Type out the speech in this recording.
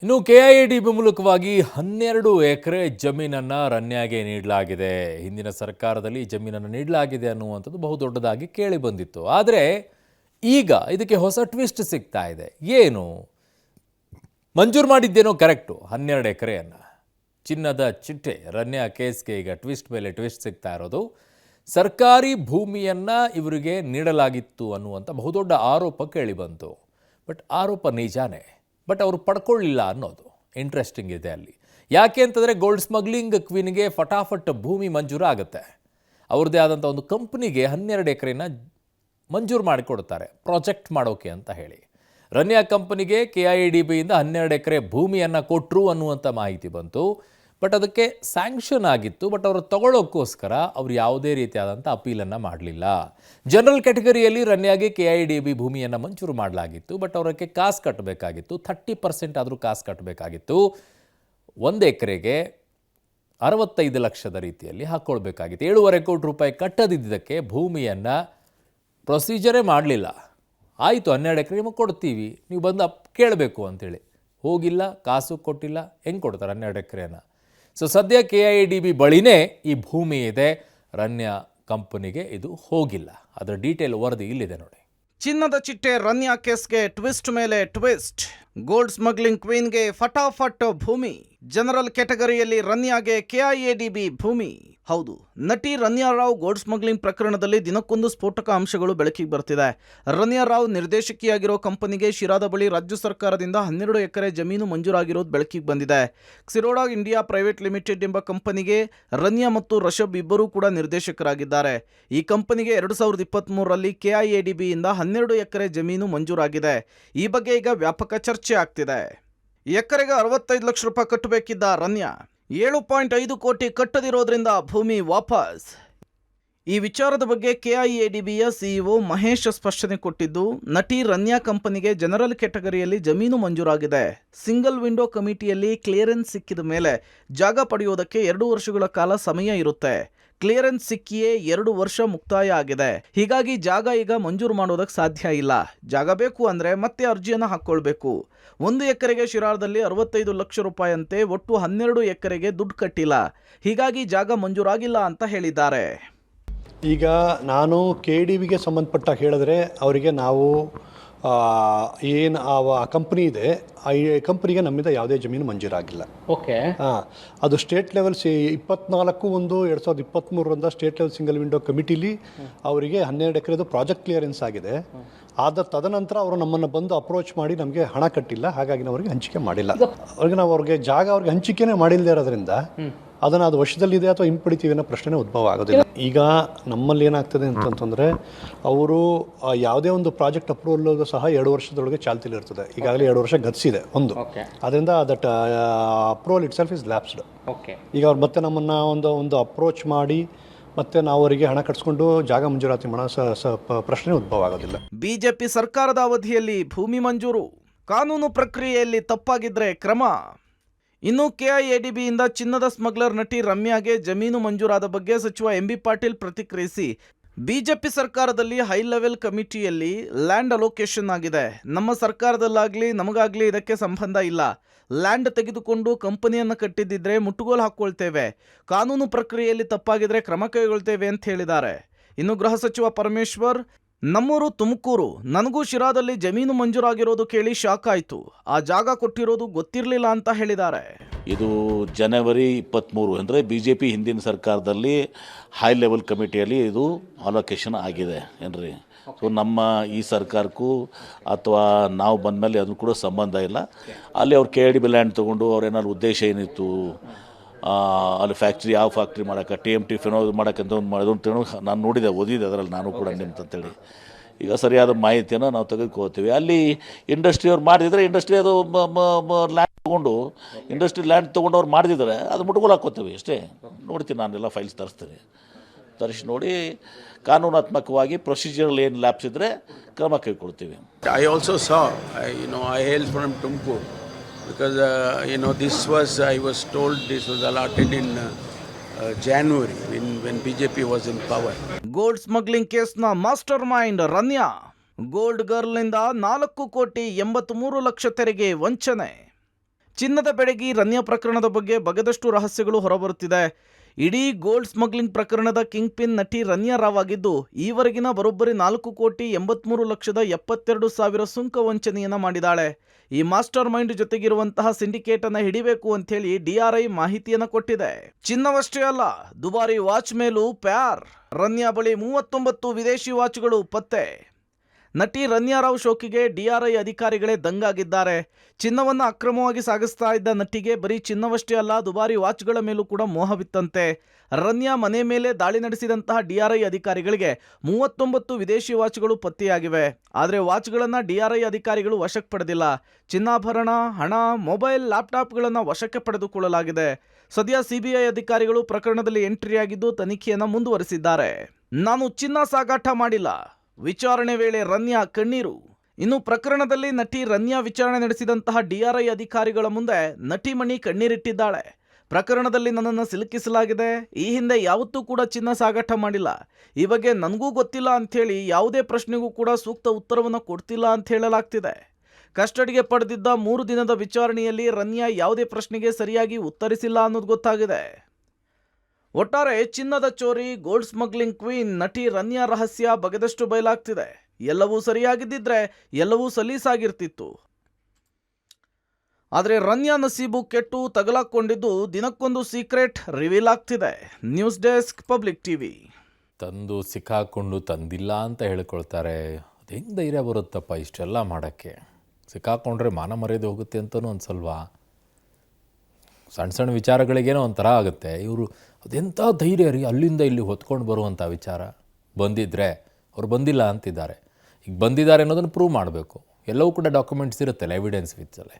ಇನ್ನು ಕೆಐಎಡಿಬಿ ಮೂಲಕವಾಗಿ 12 ಎಕರೆ ಜಮೀನನ್ನು ರನ್ಯಾಗೆ ನೀಡಲಾಗಿದೆ. ಹಿಂದಿನ ಸರ್ಕಾರದಲ್ಲಿ ಜಮೀನನ್ನು ನೀಡಲಾಗಿದೆ ಅನ್ನುವಂಥದ್ದು ಬಹುದೊಡ್ಡದಾಗಿ ಕೇಳಿ ಬಂದಿತ್ತು. ಆದರೆ ಈಗ ಇದಕ್ಕೆ ಹೊಸ ಟ್ವಿಸ್ಟ್ ಸಿಗ್ತಾ ಇದೆ. ಏನು ಮಂಜೂರು ಮಾಡಿದ್ದೇನೋ ಕರೆಕ್ಟು, 12 ಎಕರೆಯನ್ನು. ಚಿನ್ನದ ಚಿಟ್ಟೆ ರನ್ಯಾ ಕೇಸ್ಗೆ ಈಗ ಟ್ವಿಸ್ಟ್ ಮೇಲೆ ಟ್ವಿಸ್ಟ್ ಸಿಗ್ತಾ ಇರೋದು. ಸರ್ಕಾರಿ ಭೂಮಿಯನ್ನು ಇವರಿಗೆ ನೀಡಲಾಗಿತ್ತು ಅನ್ನುವಂಥ ಬಹುದೊಡ್ಡ ಆರೋಪ ಕೇಳಿ ಬಂತು. ಬಟ್ ಆರೋಪ ನಿಜಾನೇ, ಬಟ್ ಅವರು ಪಡ್ಕೊಳ್ಳಿಲ್ಲ ಅನ್ನೋದು ಇಂಟ್ರೆಸ್ಟಿಂಗ್ ಇದೆ ಅಲ್ಲಿ. ಯಾಕೆ ಅಂತಂದರೆ ಗೋಲ್ಡ್ ಸ್ಮಗ್ಲಿಂಗ್ ಕ್ವೀನ್ಗೆ ಫಟಾಫಟ್ ಭೂಮಿ ಮಂಜೂರು ಆಗುತ್ತೆ. ಅವ್ರದ್ದೇ ಆದಂಥ ಒಂದು ಕಂಪ್ನಿಗೆ 12 ಎಕರೆನ ಮಂಜೂರು ಮಾಡಿಕೊಡ್ತಾರೆ ಪ್ರಾಜೆಕ್ಟ್ ಮಾಡೋಕೆ ಅಂತ ಹೇಳಿ. ರನ್ಯಾ ಕಂಪನಿಗೆ ಕೆಐಎಡಿಬಿಯಿಂದ 12 ಎಕರೆ ಭೂಮಿಯನ್ನು ಕೊಟ್ಟರು ಅನ್ನುವಂಥ ಮಾಹಿತಿ ಬಂತು. ಬಟ್ ಅದಕ್ಕೆ ಸ್ಯಾಂಕ್ಷನ್ ಆಗಿತ್ತು. ಬಟ್ ಅವರು ತಗೊಳ್ಳೋಕ್ಕೋಸ್ಕರ ಅವರು ಯಾವುದೇ ರೀತಿಯಾದಂಥ ಅಪೀಲನ್ನು ಮಾಡಲಿಲ್ಲ. ಜನರಲ್ ಕ್ಯಾಟಗರಿಯಲ್ಲಿ ರನ್ಯಾಗೆ ಕೆಐಎಡಿಬಿ ಭೂಮಿಯನ್ನು ಮಂಜೂರು ಮಾಡಲಾಗಿತ್ತು. ಬಟ್ ಅವರಿಗೆ ಕಾಸು ಕಟ್ಟಬೇಕಾಗಿತ್ತು. 30% ಆದರೂ ಕಾಸು ಕಟ್ಟಬೇಕಾಗಿತ್ತು. 1 ಎಕರೆಗೆ 65 ಲಕ್ಷದ ರೀತಿಯಲ್ಲಿ ಹಾಕ್ಕೊಳ್ಬೇಕಾಗಿತ್ತು. 7.5 ಕೋಟಿ ರೂಪಾಯಿ ಕಟ್ಟದಿದ್ದಕ್ಕೆ ಭೂಮಿಯನ್ನು ಪ್ರೊಸೀಜರೇ ಮಾಡಲಿಲ್ಲ. ಆಯಿತು, 12 ಎಕರೆ ನಿಮಗೆ ಕೊಡ್ತೀವಿ, ನೀವು ಬಂದು ಕೇಳಬೇಕು ಅಂತೇಳಿ ಹೋಗಿಲ್ಲ, ಕಾಸು ಕೊಟ್ಟಿಲ್ಲ. ಹೆಂಗೆ ಕೊಡ್ತಾರೆ 12 ಎಕರೆನ? ಸೊ ಸದ್ಯ ಕೆಐಎಡಿಬಿ ಬಳಿನೇ ಈ ಭೂಮಿ ಇದೆ. ರನ್ಯಾ ಕಂಪನಿಗೆ ಇದು ಹೋಗಿಲ್ಲ. ಅದರ ಡೀಟೇಲ್ ವರದಿ ಇಲ್ಲಿದೆ ನೋಡಿ. ಚಿನ್ನದ ಚಿಟ್ಟೆ ರನ್ಯಾ ಕೇಸ್ಗೆ ಟ್ವಿಸ್ಟ್ ಮೇಲೆ ಟ್ವಿಸ್ಟ್. ಗೋಲ್ಡ್ ಸ್ಮಗ್ಲಿಂಗ್ ಕ್ವೀನ್ಗೆ ಫಟಾಫಟ್ ಭೂಮಿ. ಜನರಲ್ ಕ್ಯಾಟಗರಿಯಲ್ಲಿ ರನ್ಯಾಗೆ ಕೆಐಎಡಿಬಿ ಭೂಮಿ. ಹೌದು, ನಟಿ ರನ್ಯಾ ರಾವ್ ಗೋಲ್ಡ್ ಸ್ಮಗ್ಲಿಂಗ್ ಪ್ರಕರಣದಲ್ಲಿ ದಿನಕ್ಕೊಂದು ಸ್ಫೋಟಕ ಅಂಶಗಳು ಬೆಳಕಿಗೆ ಬರ್ತಿದೆ. ರನ್ಯಾ ರಾವ್ ನಿರ್ದೇಶಕಿಯಾಗಿರೋ ಕಂಪನಿಗೆ ಶಿರಾದ ಬಳಿ ರಾಜ್ಯ ಸರ್ಕಾರದಿಂದ 12 ಎಕರೆ ಜಮೀನು ಮಂಜೂರಾಗಿರೋದು ಬೆಳಕಿಗೆ ಬಂದಿದೆ. ಕ್ಸಿರೋಡಾ ಇಂಡಿಯಾ ಪ್ರೈವೇಟ್ ಲಿಮಿಟೆಡ್ ಎಂಬ ಕಂಪನಿಗೆ ರನ್ಯಾ ಮತ್ತು ರಿಷಬ್ ಇಬ್ಬರೂ ಕೂಡ ನಿರ್ದೇಶಕರಾಗಿದ್ದಾರೆ. ಈ ಕಂಪನಿಗೆ 2023ರಲ್ಲಿ ಕೆಐಎಡಿಬಿಯಿಂದ 12 ಎಕರೆ ಜಮೀನು ಮಂಜೂರಾಗಿದೆ. ಈ ಬಗ್ಗೆ ಈಗ ವ್ಯಾಪಕ ಚರ್ಚೆ ಆಗ್ತಿದೆ. ಎಕರೆಗೆ 65 ಲಕ್ಷ ರೂಪಾಯಿ ಕಟ್ಟಬೇಕಿದ್ದ ರನ್ಯಾ 7.5 ಕೋಟಿ ಕಟ್ಟದಿರೋದ್ರಿಂದ ಭೂಮಿ ವಾಪಸ್. ಈ ವಿಚಾರದ ಬಗ್ಗೆ ಕೆಐಎಡಿಬಿಯ ಸಿಇಒ ಮಹೇಶ್ ಸ್ಪಷ್ಟನೆ ಕೊಟ್ಟಿದ್ದು, ನಟಿ ರನ್ಯಾ ಕಂಪನಿಗೆ ಜನರಲ್ ಕ್ಯಾಟಗರಿಯಲ್ಲಿ ಜಮೀನು ಮಂಜೂರಾಗಿದೆ. ಸಿಂಗಲ್ ವಿಂಡೋ ಕಮಿಟಿಯಲ್ಲಿ ಕ್ಲಿಯರೆನ್ಸ್ ಸಿಕ್ಕಿದ ಮೇಲೆ ಜಾಗ ಪಡೆಯೋದಕ್ಕೆ 2 ವರ್ಷಗಳ ಕಾಲ ಸಮಯ ಇರುತ್ತೆ. ಕ್ಲಿಯರೆನ್ಸ್ ಸಿಕ್ಕಿಯೇ 2 ವರ್ಷ ಮುಕ್ತಾಯ ಆಗಿದೆ. ಹೀಗಾಗಿ ಜಾಗ ಈಗ ಮಂಜೂರು ಮಾಡೋದಕ್ಕೆ ಸಾಧ್ಯ ಇಲ್ಲ. ಜಾಗ ಬೇಕು ಅಂದರೆ ಮತ್ತೆ ಅರ್ಜಿಯನ್ನು ಹಾಕ್ಕೊಳ್ಬೇಕು. 1 ಎಕರೆಗೆ ಶಿರಾರದಲ್ಲಿ 65 ಲಕ್ಷ ರೂಪಾಯಿ ಅಂತೆ. ಒಟ್ಟು 12 ಎಕರೆಗೆ ದುಡ್ಡು ಕಟ್ಟಿಲ್ಲ. ಹೀಗಾಗಿ ಜಾಗ ಮಂಜೂರಾಗಿಲ್ಲ ಅಂತ ಹೇಳಿದ್ದಾರೆ. ಈಗ ನಾನು ಕೆಡಿಬಿಗೆ ಸಂಬಂಧಪಟ್ಟ ಹೇಳಿದ್ರೆ ಅವರಿಗೆ ನಾವು ಏನು ಆ ಕಂಪ್ನಿ ಇದೆ, ಆ ಕಂಪ್ನಿಗೆ ನಮ್ಮಿಂದ ಯಾವುದೇ ಜಮೀನು ಮಂಜೂರಾಗಿಲ್ಲ. ಓಕೆ. ಅದು state level 24/1/2023 state level single window ಕಮಿಟಿಲಿ ಅವರಿಗೆ 12 ಎಕರೆದು ಪ್ರಾಜೆಕ್ಟ್ ಕ್ಲಿಯರೆನ್ಸ್ ಆಗಿದೆ. ತದನಂತರ ಅವರು ನಮ್ಮನ್ನು ಬಂದು ಅಪ್ರೋಚ್ ಮಾಡಿ ನಮಗೆ ಹಣ ಕಟ್ಟಿಲ್ಲ. ಹಾಗಾಗಿ ನಾವು ಅವ್ರಿಗೆ ಹಂಚಿಕೆ ಮಾಡಿಲ್ಲ. ಅವ್ರಿಗೆ ಜಾಗ ಅವ್ರಿಗೆ ಹಂಚಿಕೆನೇ ಮಾಡಿಲ್ಲದೆ ಇರೋದ್ರಿಂದ ಅದನ್ನು ಅದು ವಶದಲ್ಲಿದೆ ಅಥವಾ ಹಿಂಪಡಿತೀವಿ ಅನ್ನೋ ಪ್ರಶ್ನೆ ಉದ್ಭವ ಆಗೋದಿಲ್ಲ. ಈಗ ನಮ್ಮಲ್ಲಿ ಏನಾಗ್ತದೆ ಅಂತಂತಂದರೆ ಅವರು ಯಾವುದೇ ಒಂದು ಪ್ರಾಜೆಕ್ಟ್ ಅಪ್ರೂವಲ್ ಸಹ 2 ವರ್ಷದೊಳಗೆ ಚಾಲ್ತಿಲಿ ಇರ್ತದೆ. ಈಗಾಗಲೇ 2 ವರ್ಷ ಗತಿಸಿದೆ ಒಂದು. ಅದರಿಂದ that approval itself is lapsed. ಈಗ ಅವ್ರು ಮತ್ತೆ ನಮ್ಮನ್ನು ಒಂದು ಅಪ್ರೋಚ್ ಮಾಡಿ ಮತ್ತೆ ನಾವು ಅವರಿಗೆ ಹಣ ಕಟ್ಸ್ಕೊಂಡು ಜಾಗ ಮಂಜೂರಾತಿ ಮಾಡೋ ಪ್ರಶ್ನೆ ಉದ್ಭವ ಆಗೋದಿಲ್ಲ. ಬಿಜೆಪಿ ಸರ್ಕಾರದ ಅವಧಿಯಲ್ಲಿ ಭೂಮಿ ಮಂಜೂರು, ಕಾನೂನು ಪ್ರಕ್ರಿಯೆಯಲ್ಲಿ ತಪ್ಪಾಗಿದ್ರೆ ಕ್ರಮ. ಇನ್ನು ಕೆಐಎಡಿಬಿಯಿಂದ ಚಿನ್ನದ ಸ್ಮಗ್ಲರ್ ನಟಿ ರಮ್ಯಾಗೆ ಜಮೀನು ಮಂಜೂರಾದ ಬಗ್ಗೆ ಸಚಿವ ಎಂಬಿ ಪಾಟೀಲ್ ಪ್ರತಿಕ್ರಿಯಿಸಿ, ಬಿಜೆಪಿ ಸರ್ಕಾರದಲ್ಲಿ ಹೈ ಲೆವೆಲ್ ಕಮಿಟಿಯಲ್ಲಿ ಲ್ಯಾಂಡ್ ಅಲೋಕೇಶನ್ ಆಗಿದೆ. ನಮ್ಮ ಸರ್ಕಾರದಲ್ಲಾಗಲಿ ನಮಗಾಗಲಿ ಇದಕ್ಕೆ ಸಂಬಂಧ ಇಲ್ಲ. ಲ್ಯಾಂಡ್ ತೆಗೆದುಕೊಂಡು ಕಂಪನಿಯನ್ನು ಕಟ್ಟಿದ್ದಿದ್ರೆ ಮುಟ್ಟುಗೋಲು ಹಾಕ್ಕೊಳ್ತೇವೆ. ಕಾನೂನು ಪ್ರಕ್ರಿಯೆಯಲ್ಲಿ ತಪ್ಪಾಗಿದ್ರೆ ಕ್ರಮ ಕೈಗೊಳ್ತೇವೆ ಅಂತ ಹೇಳಿದ್ದಾರೆ. ಇನ್ನು ಗೃಹ ಸಚಿವ ಪರಮೇಶ್ವರ್, ನಮ್ಮೂರು ತುಮಕೂರು, ನನಗೂ ಶಿರಾದಲ್ಲಿ ಜಮೀನು ಮಂಜೂರಾಗಿರೋದು ಕೇಳಿ ಶಾಕ್ ಆಯಿತು. ಆ ಜಾಗ ಕೊಟ್ಟಿರೋದು ಗೊತ್ತಿರಲಿಲ್ಲ ಅಂತ ಹೇಳಿದ್ದಾರೆ. ಇದು ಜನವರಿ 23 ಅಂದರೆ BJP ಹಿಂದಿನ ಸರ್ಕಾರದಲ್ಲಿ ಹೈ ಲೆವೆಲ್ ಕಮಿಟಿಯಲ್ಲಿ ಇದು ಅಲೋಕೇಶನ್ ಆಗಿದೆ ಏನ್ರಿ. ಸೊ ನಮ್ಮ ಈ ಸರ್ಕಾರಕ್ಕೂ ಅಥವಾ ನಾವು ಬಂದಮೇಲೆ ಅದು ಕೂಡ ಸಂಬಂಧ ಇಲ್ಲ. ಅಲ್ಲಿ ಅವ್ರು KIDB ಲ್ಯಾಂಡ್ ತೊಗೊಂಡು ಅವ್ರೇನಾದ್ರು ಉದ್ದೇಶ ಏನಿತ್ತು, ಅಲ್ಲಿ ಫ್ಯಾಕ್ಟ್ರಿ ಯಾವ ಫ್ಯಾಕ್ಟ್ರಿ ಮಾಡೋಕ್ಕೆ TMT ಫಿನೋದು ಮಾಡೋಕ್ಕಂತ ಒಂದು ಮಾಡೋದು ಅಂತೇಳಿ ನಾನು ನೋಡಿದೆ, ಓದಿದೆ ಅದರಲ್ಲಿ ನಾನು ಕೂಡ ನಿಂತಂತೇಳಿ. ಈಗ ಸರಿಯಾದ ಮಾಹಿತಿಯನ್ನು ನಾವು ತೆಗೆದುಕೋತೀವಿ. ಅಲ್ಲಿ ಇಂಡಸ್ಟ್ರಿ ಅವ್ರು ಮಾಡಿದರೆ ಇಂಡಸ್ಟ್ರಿ ಅದು ಲ್ಯಾಂಡ್ ತೊಗೊಂಡು ಲ್ಯಾಂಡ್ ತೊಗೊಂಡು ಅವ್ರು ಮಾಡಿದ್ರೆ ಅದು ಮುಟ್ಗೋಲು ಹಾಕ್ಕೋತೀವಿ ಅಷ್ಟೇ. ನೋಡ್ತೀನಿ, ನಾನೆಲ್ಲ ಫೈಲ್ಸ್ ತರಿಸಿ ನೋಡಿ ಕಾನೂನಾತ್ಮಕವಾಗಿ ಪ್ರೊಸೀಜರಲ್ ಏನು ಲ್ಯಾಪ್ಸ್ ಇದ್ದರೆ ಕ್ರಮ ಕೈಗೊಳ್ತೀವಿ. I also saw, I hail from Tumkur because, I was told this was allotted in January when BJP was in power. Gold smuggling ಕೇಸ್ನ ಮಾಸ್ಟರ್ ಮೈಂಡ್ ರನ್ಯಾ. ಗೋಲ್ಡ್ ಗರ್ಲ್ನಿಂದ 4 ಕೋಟಿ 83 ಲಕ್ಷ ತೆರಿಗೆ ವಂಚನೆ. ಚಿನ್ನದ ಬೆಡಗಿ ರನ್ಯಾ ಪ್ರಕರಣದ ಬಗ್ಗೆ ಬಗೆದಷ್ಟು ರಹಸ್ಯಗಳು ಹೊರಬರುತ್ತಿದೆ. ಇಡೀ ಗೋಲ್ಡ್ ಸ್ಮಗ್ಲಿಂಗ್ ಪ್ರಕರಣದ ಕಿಂಗ್ ಪಿನ್ ನಟಿ ರನ್ಯಾ ರಾವ್ ಆಗಿದ್ದು, ಈವರೆಗಿನ ಬರೋಬ್ಬರಿ 4,83,72,000 ಸುಂಕ ವಂಚನೆಯನ್ನ ಮಾಡಿದ್ದಾಳೆ. ಈ ಮಾಸ್ಟರ್ ಮೈಂಡ್ ಜೊತೆಗಿರುವಂತಹ ಸಿಂಡಿಕೇಟ್ ಅನ್ನ ಹಿಡಿಬೇಕು ಅಂತ ಹೇಳಿ DRI ಮಾಹಿತಿಯನ್ನ ಕೊಟ್ಟಿದೆ. ಚಿನ್ನವಷ್ಟೇ ಅಲ್ಲ, ದುಬಾರಿ ವಾಚ್ ಮೇಲೂ ಪ್ಯಾರ್. ರನ್ಯಾ ಬಳಿ 39 ವಿದೇಶಿ ವಾಚ್ಗಳು ಪತ್ತೆ. ನಟಿ ರನ್ಯಾ ರಾವ್ ಶೋಕಿಗೆ DRI ಅಧಿಕಾರಿಗಳೇ ದಂಗಾಗಿದ್ದಾರೆ. ಚಿನ್ನವನ್ನು ಅಕ್ರಮವಾಗಿ ಸಾಗಿಸ್ತಾ ಇದ್ದ ನಟಿಗೆ ಬರೀ ಚಿನ್ನವಷ್ಟೇ ಅಲ್ಲ, ದುಬಾರಿ ವಾಚ್ಗಳ ಮೇಲೂ ಕೂಡ ಮೋಹವಿತ್ತಂತೆ. ರನ್ಯಾ ಮನೆ ಮೇಲೆ ದಾಳಿ ನಡೆಸಿದಂತಹ DRI ಅಧಿಕಾರಿಗಳಿಗೆ 39 ವಿದೇಶಿ ವಾಚ್ಗಳು ಪತ್ತೆಯಾಗಿವೆ. ಆದರೆ ವಾಚ್ಗಳನ್ನು DRI ಅಧಿಕಾರಿಗಳು ವಶಕ್ಕೆ ಪಡೆದಿಲ್ಲ. ಚಿನ್ನಾಭರಣ, ಹಣ, ಮೊಬೈಲ್, ಲ್ಯಾಪ್ಟಾಪ್ಗಳನ್ನು ವಶಕ್ಕೆ ಪಡೆದುಕೊಳ್ಳಲಾಗಿದೆ. ಸದ್ಯ CBI ಅಧಿಕಾರಿಗಳು ಪ್ರಕರಣದಲ್ಲಿ ಎಂಟ್ರಿಯಾಗಿದ್ದು ತನಿಖೆಯನ್ನು ಮುಂದುವರೆಸಿದ್ದಾರೆ. ನಾನು ಚಿನ್ನ ಸಾಗಾಟ ಮಾಡಿಲ್ಲ, ವಿಚಾರಣೆ ವೇಳೆ ರನ್ಯಾ ಕಣ್ಣೀರು. ಇನ್ನು ಪ್ರಕರಣದಲ್ಲಿ ನಟಿ ರನ್ಯಾ ವಿಚಾರಣೆ ನಡೆಸಿದಂತಹ DRI ಅಧಿಕಾರಿಗಳ ಮುಂದೆ ನಟಿ ಮಣಿ ಕಣ್ಣೀರಿಟ್ಟಿದ್ದಾಳೆ. ಪ್ರಕರಣದಲ್ಲಿ ನನ್ನನ್ನು ಸಿಲುಕಿಸಲಾಗಿದೆ. ಈ ಹಿಂದೆ ಯಾವತ್ತೂ ಕೂಡ ಚಿನ್ನ ಸಾಗಾಟ ಮಾಡಿಲ್ಲ. ಈ ಬಗ್ಗೆ ನನಗೂ ಗೊತ್ತಿಲ್ಲ ಅಂಥೇಳಿ ಯಾವುದೇ ಪ್ರಶ್ನೆಗೂ ಕೂಡ ಸೂಕ್ತ ಉತ್ತರವನ್ನು ಕೊಡ್ತಿಲ್ಲ ಅಂತ ಹೇಳಲಾಗ್ತಿದೆ. ಕಸ್ಟಡಿಗೆ ಪಡೆದಿದ್ದ 3 ದಿನದ ವಿಚಾರಣೆಯಲ್ಲಿ ರನ್ಯಾ ಯಾವುದೇ ಪ್ರಶ್ನೆಗೆ ಸರಿಯಾಗಿ ಉತ್ತರಿಸಿಲ್ಲ ಅನ್ನೋದು ಗೊತ್ತಾಗಿದೆ. ಒಟ್ಟಾರೆ ಚಿನ್ನದ ಚೋರಿ, ಗೋಲ್ಡ್ ಸ್ಮಗ್ಲಿಂಗ್ ಕ್ವೀನ್ ನಟಿ ರನ್ಯಾ ರಹಸ್ಯ ಬಗೆದಷ್ಟು ಬಯಲಾಗ್ತಿದೆ. ಎಲ್ಲವೂ ಸರಿಯಾಗಿದ್ದಿದ್ರೆ ಎಲ್ಲವೂ ಸಲೀಸಾಗಿರ್ತಿತ್ತು. ಆದರೆ ರನ್ಯಾ ನಸೀಬು ಕೆಟ್ಟು ತಗಲಾಕೊಂಡಿದ್ದು ದಿನಕ್ಕೊಂದು ಸೀಕ್ರೆಟ್ ರಿವೀಲ್ ಆಗ್ತಿದೆ. News desk, public TV. ತಂದು ಸಿಕ್ಕಾಕೊಂಡು ತಂದಿಲ್ಲ ಅಂತ ಹೇಳ್ಕೊಳ್ತಾರೆ. ಅದು ಹೆಂಗೆ ಧೈರ್ಯ ಬರುತ್ತಪ್ಪ ಇಷ್ಟೆಲ್ಲ ಮಾಡೋಕ್ಕೆ? ಸಿಕ್ಕಾಕೊಂಡ್ರೆ ಮಾನ ಮರ್ಯಾದೆ ಹೋಗುತ್ತೆ ಅಂತಲೂ ಅನ್ಸಲ್ವಾ? ಸಣ್ಣ ಸಣ್ಣ ವಿಚಾರಗಳಿಗೇನೋ ಒಂಥರ ಆಗುತ್ತೆ. ಇವರು ಅದೆಂಥ ಧೈರ್ಯ ರೀ, ಅಲ್ಲಿಂದ ಇಲ್ಲಿ ಹೊತ್ಕೊಂಡು ಬರುವಂಥ ವಿಚಾರ. ಬಂದಿದ್ದರೆ ಅವ್ರು ಬಂದಿಲ್ಲ ಅಂತಿದ್ದಾರೆ. ಈಗ ಬಂದಿದ್ದಾರೆ ಅನ್ನೋದನ್ನು ಪ್ರೂವ್ ಮಾಡಬೇಕು. ಎಲ್ಲವೂ ಕೂಡ ಡಾಕ್ಯುಮೆಂಟ್ಸ್ ಇರುತ್ತಲ್ಲ, ಎವಿಡೆನ್ಸ್ ವಿತ್ತಲ್ಲೇ.